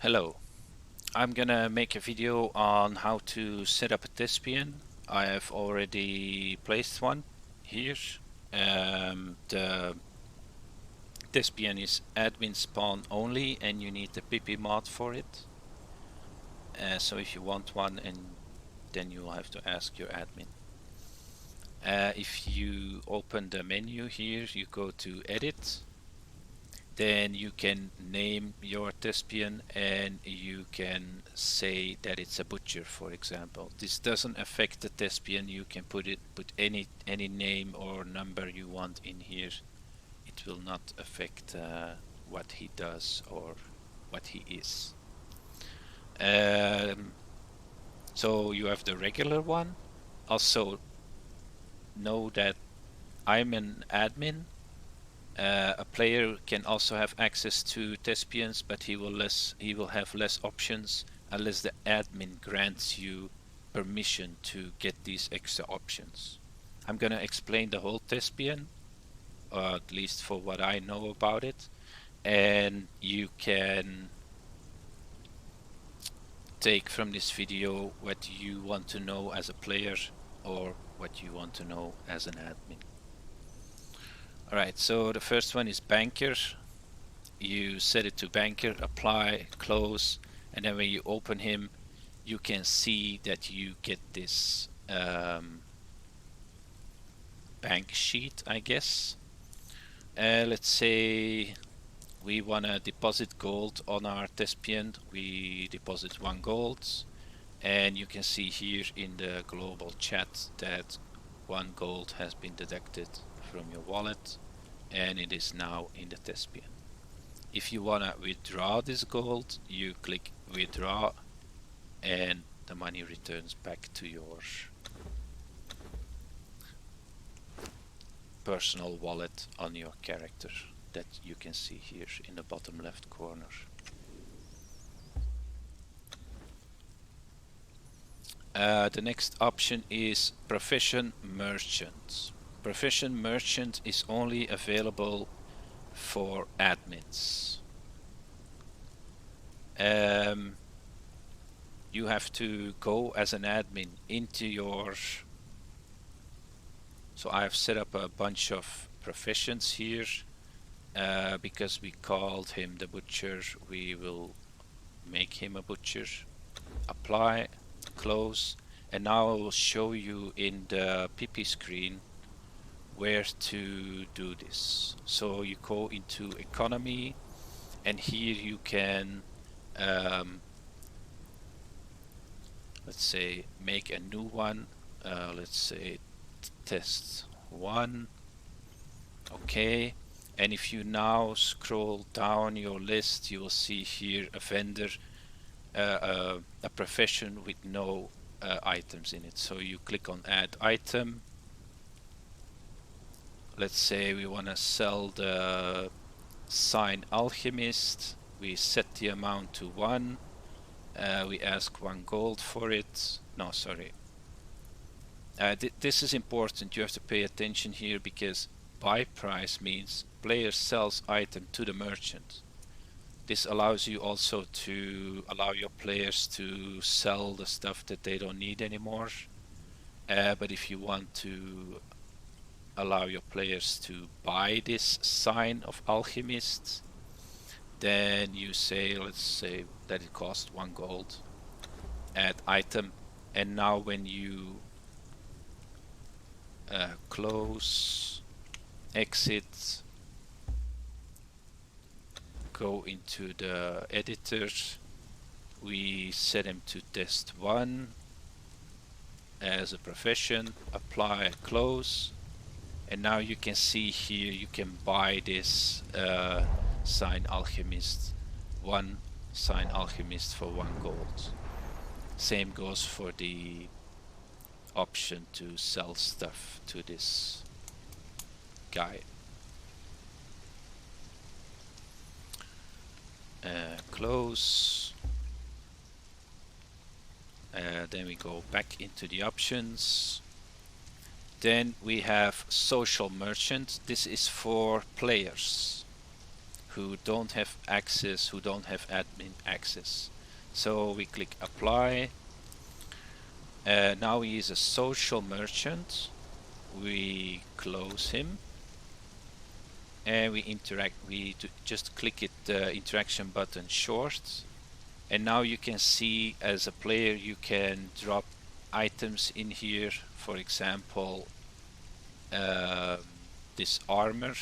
Hello, I'm gonna make a video on how to set up a Thespian. I have already placed one here. The Thespian is admin spawn only and you need the pp mod for it. So if you want one, and then you'll have to ask your admin. If you open the menu here, you go to edit. Then you can name your Thespian and you can say that it's a butcher, for example. This doesn't affect the Thespian. You can put any name or number you want in here. It will not affect what he does or what he is. So you have the regular one. Also know that I'm an admin. A player can also have access to Thespians, but he will have less options unless the admin grants you permission to get these extra options. I'm gonna explain the whole Thespian, at least for what I know about it, and you can take from this video what you want to know as a player or what you want to know as an admin. Alright, so the first one is banker. You set it to banker, apply, close, and then when you open him, you can see that you get this bank sheet, I guess. Let's say we want to deposit gold on our Thespian. We deposit 1 gold, and you can see here in the global chat that 1 gold has been deducted from your wallet, and it is now in the Thespian. If you want to withdraw this gold, you click withdraw and the money returns back to your personal wallet on your character that you can see here in the bottom left corner. The next option is Profession Merchant. Profession Merchant is only available for admins. You have to go as an admin into your... So I've set up a bunch of professions here. Because we called him the butcher, we will make him a butcher. Apply, close, and now I will show you in the PP screen where to do this. So you go into economy, and here you can let's say make a new one. Let's say test 1. Okay, and if you now scroll down your list, you will see here a vendor, a profession with no items in it. So you click on add item. Let's say we want to sell the sign alchemist. We set the amount to 1. We ask 1 gold for it. No, sorry. This is important. You have to pay attention here because buy price means player sells item to the merchant. This allows you also to allow your players to sell the stuff that they don't need anymore. But if you want to allow your players to buy this sign of alchemist, then you say, let's say that it costs 1 gold. Add item, and now when you close, exit, go into the editor, we set him to test 1 as a profession, apply, close, and now you can see here you can buy this sign alchemist, 1 sign alchemist for 1 gold. Same goes for the option to sell stuff to this guy. Close. Then we go back into the options. Then we have social merchant. This is for players. who don't have access, who don't have admin access. So we click apply. Now he is a social merchant. We close him and we interact. We just click it, the interaction button short, and now you can see as a player you can drop items in here. For example, this armor.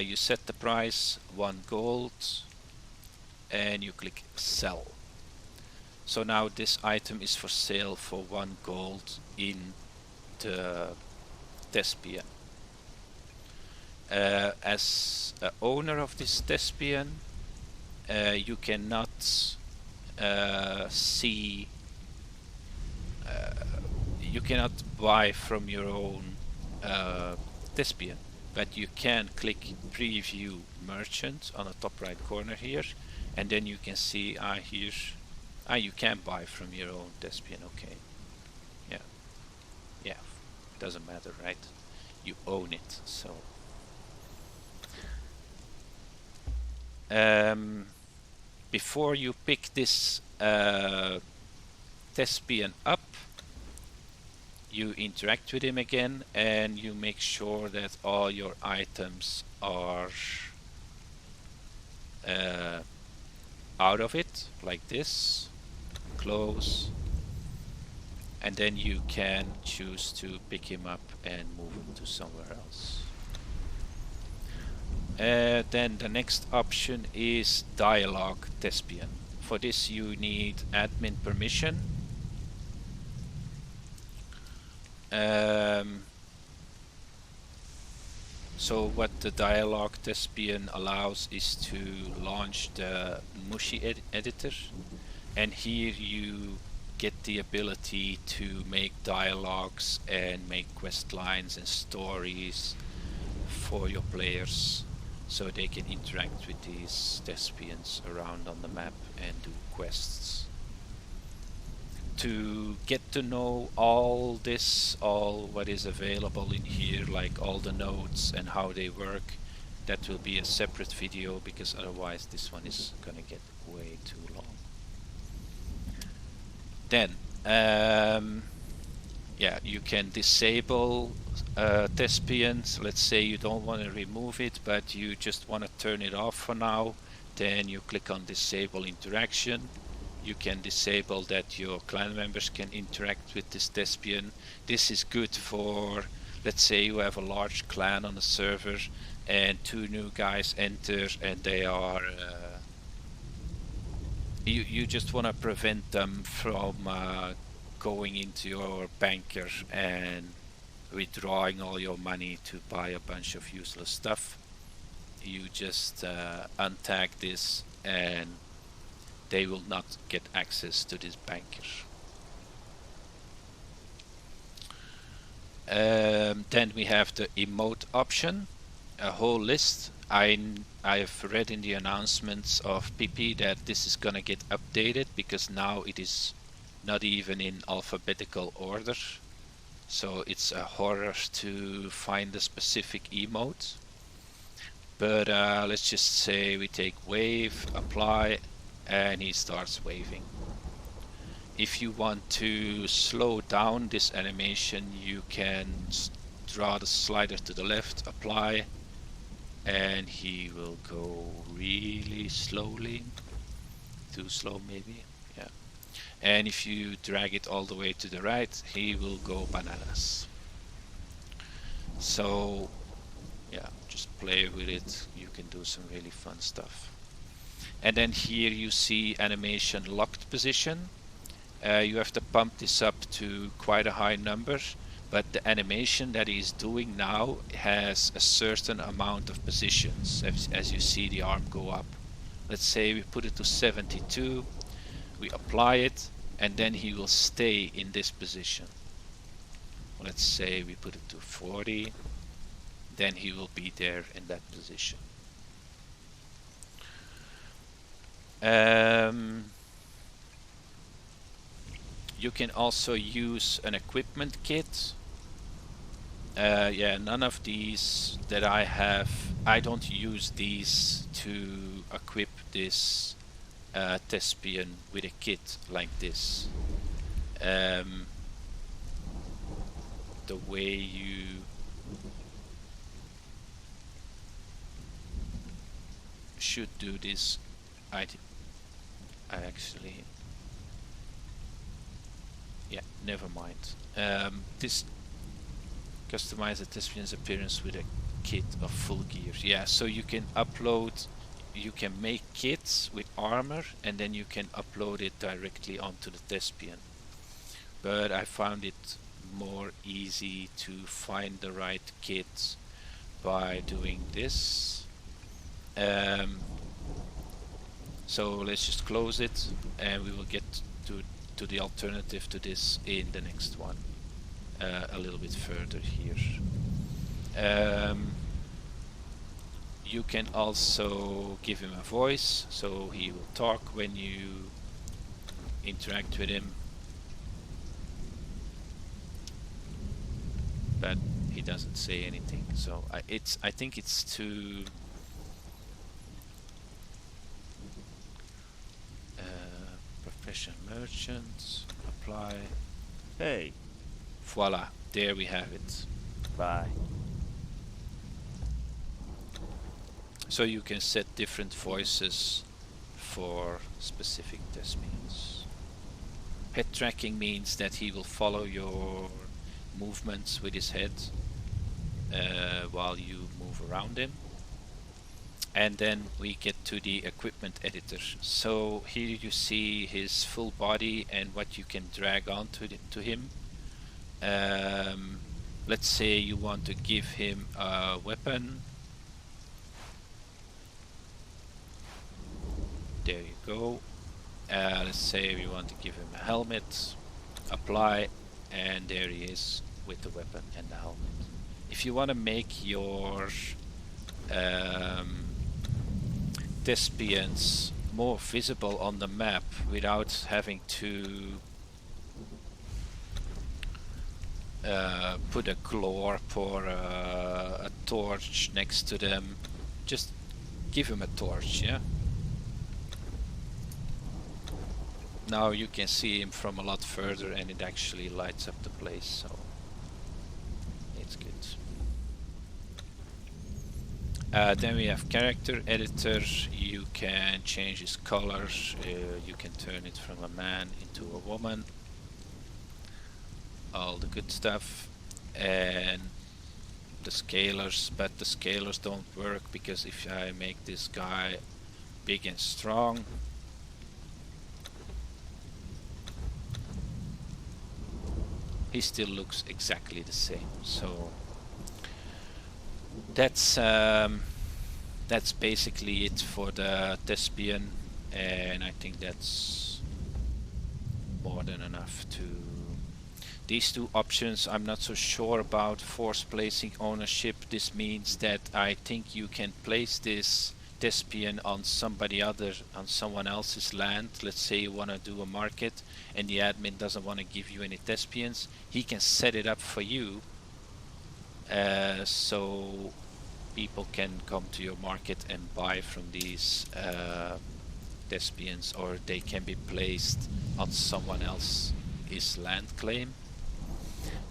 You set the price 1 gold and you click sell. So now this item is for sale for 1 gold in the Thespian. As owner of this Thespian, you cannot see, you cannot buy from your own Thespian, but you can click preview merchant on the top right corner here, and then you can see here you can buy from your own Thespian. Okay, yeah, doesn't matter, right? You own it. So before you pick this Thespian up, you interact with him again and you make sure that all your items are out of it, like this. Close, and then you can choose to pick him up and move him to somewhere else. Then the next option is dialogue Thespian. For this you need admin permission. So what the dialogue Thespian allows is to launch the Mushy editor, and here you get the ability to make dialogues and make quest lines and stories for your players, so they can interact with these Thespians around on the map and do quests. To get to know all this, all what is available in here, like all the nodes and how they work, that will be a separate video, because otherwise this one is gonna get way too long. Then yeah, you can disable Thespians. Let's say you don't want to remove it, but you just want to turn it off for now. Then you click on disable interaction. You can disable that your clan members can interact with this Thespian. This is good for, let's say you have a large clan on the server and 2 new guys enter and they are you just want to prevent them from going into your banker and withdrawing all your money to buy a bunch of useless stuff. You just untag this and they will not get access to this banker. Then we have the emote option, a whole list. I have read in the announcements of PP that this is gonna get updated, because now it is not even in alphabetical order. So it's a horror to find a specific emote. But let's just say we take wave, apply, and he starts waving. If you want to slow down this animation, you can draw the slider to the left, apply, and he will go really slowly. Too slow maybe, yeah. And if you drag it all the way to the right, he will go bananas. So yeah, just play with it, you can do some really fun stuff. And then here you see animation locked position. You have to pump this up to quite a high number, but the animation that he's doing now has a certain amount of positions, as you see the arm go up. Let's say we put it to 72, we apply it, and then he will stay in this position. Let's say we put it to 40, then he will be there in that position. You can also use an equipment kit. Yeah, none of these that I have I don't use these to equip this Thespian with a kit like this. The way you should do this, I actually, yeah, never mind. This customize the Thespian's appearance with a kit of full gear. Yeah, so you can upload, you can make kits with armor, and then you can upload it directly onto the Thespian. But I found it more easy to find the right kit by doing this. So let's just close it, and we will get to the alternative to this in the next one, a little bit further here. You can also give him a voice, so he will talk when you interact with him, but he doesn't say anything. So I think it's too professional merchant, apply. Hey. Voila, there we have it. Bye. So you can set different voices for specific Thespians. Head tracking means that he will follow your movements with his head while you move around him. And then we get to the equipment editor. So here you see his full body and what you can drag onto to him. Let's say you want to give him a weapon. There you go. Let's say we want to give him a helmet. Apply, and there he is with the weapon and the helmet. If you want to make your Thespians more visible on the map without having to put a glorp or a torch next to them, just give him a torch, yeah? Now you can see him from a lot further and it actually lights up the place, so it's good. Then we have character editor. You can change his color, you can turn it from a man into a woman, all the good stuff. And the scalars, but the scalars don't work because if I make this guy big and strong, he still looks exactly the same. So that's basically it for the Thespian, and I think that's more than enough to these two options. I'm not so sure about force placing ownership. This means that I think you can place this Thespian on someone else's land. Let's say you want to do a market and the admin doesn't want to give you any Thespians. He can set it up for you, so people can come to your market and buy from these Thespians, or they can be placed on someone else's land claim.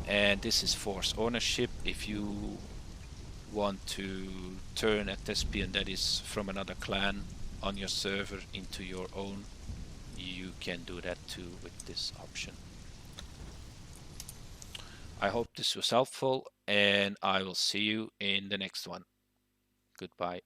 And this is force ownership. If you want to turn a Thespian that is from another clan on your server into your own, you can do that too with this option. I hope this was helpful, and I will see you in the next one. Goodbye.